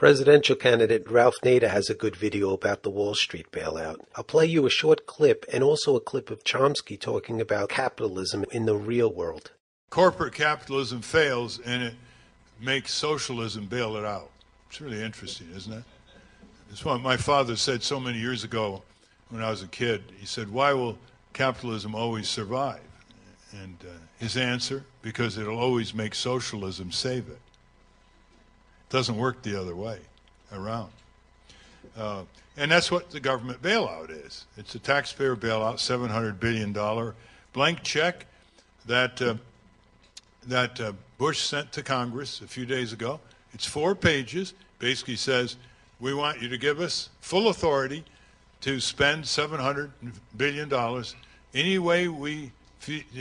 Presidential candidate Ralph Nader has a good video about the Wall Street bailout. I'll play you a short clip and also a clip of Chomsky talking about capitalism in the real world. Corporate capitalism fails and it makes socialism bail it out. It's really interesting, isn't it? It's what my father said so many years ago when I was a kid. He said, "Why will capitalism always survive?" And his answer, because it'll always make socialism save it. Doesn't work the other way around. And that's what the government bailout is. It's a taxpayer bailout, $700 billion blank check that Bush sent to Congress a few days ago. It's 4 pages. Basically says, we want you to give us full authority to spend $700 billion any way we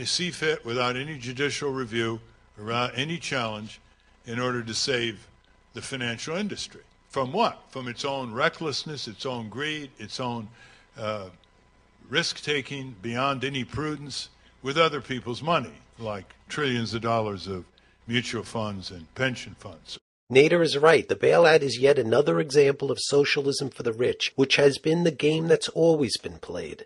see fit without any judicial review, without any challenge, in order to save the financial industry. From what? From its own recklessness, its own greed, its own risk-taking beyond any prudence with other people's money, like trillions of dollars of mutual funds and pension funds. Nader is right. The bailout is yet another example of socialism for the rich, which has been the game that's always been played.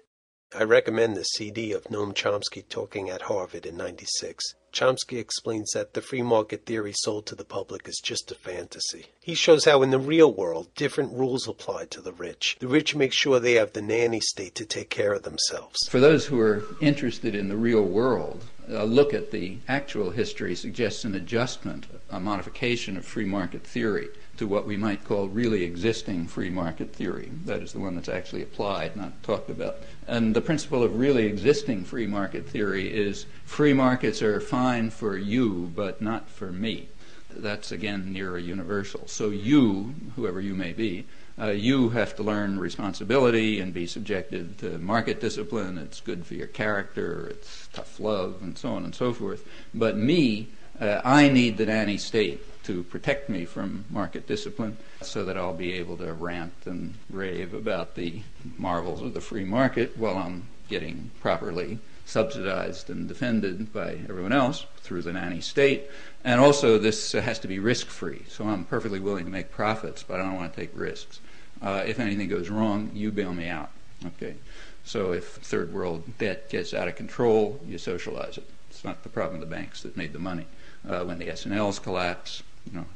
I recommend the CD of Noam Chomsky talking at Harvard in '96. Chomsky explains that the free market theory sold to the public is just a fantasy. He shows how in the real world, different rules apply to the rich. The rich make sure they have the nanny state to take care of themselves. For those who are interested in the real world, a look at the actual history suggests an adjustment, a modification of free market theory to what we might call really existing free market theory. That is the one that's actually applied, not talked about. And the principle of really existing free market theory is free markets are fine for you, but not for me. That's, again, near a universal. So you, whoever you may be, you have to learn responsibility and be subjected to market discipline. It's good for your character. It's tough love, and so on and so forth. But me, I need the nanny state to protect me from market discipline so that I'll be able to rant and rave about the marvels of the free market while I'm getting properly subsidized and defended by everyone else through the nanny state. And also this has to be risk-free. So I'm perfectly willing to make profits, but I don't want to take risks. If anything goes wrong, you bail me out. Okay. So if third world debt gets out of control, you socialize it. It's not the problem of the banks that made the money. When the S&Ls collapse,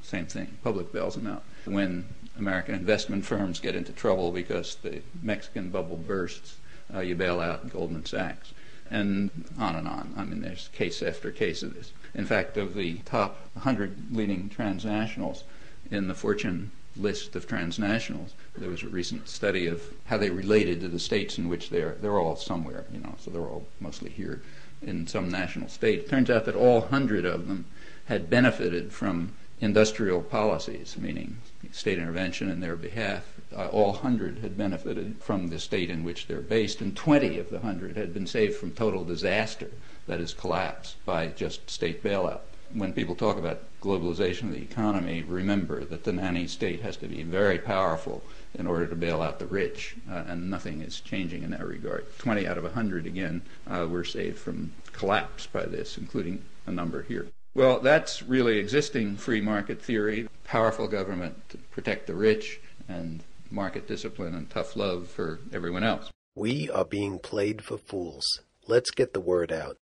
same thing. Public bails them out. When American investment firms get into trouble because the Mexican bubble bursts, you bail out Goldman Sachs. And on and on. I mean, there's case after case of this. In fact, of the top 100 leading transnationals in the Fortune list of transnationals, there was a recent study of how they related to the states in which they're all somewhere, so they're all mostly here in some national state. It turns out that all 100 of them had benefited from industrial policies, meaning state intervention in their behalf. All 100 had benefited from the state in which they're based, and 20 of the 100 had been saved from total disaster, that is collapse, by just state bailout. When people talk about globalization of the economy, remember that the nanny state has to be very powerful in order to bail out the rich, and nothing is changing in that regard. 20 out of 100, again, were saved from collapse by this, including a number here. Well, that's really existing free market theory, powerful government to protect the rich, and market discipline and tough love for everyone else. We are being played for fools. Let's get the word out.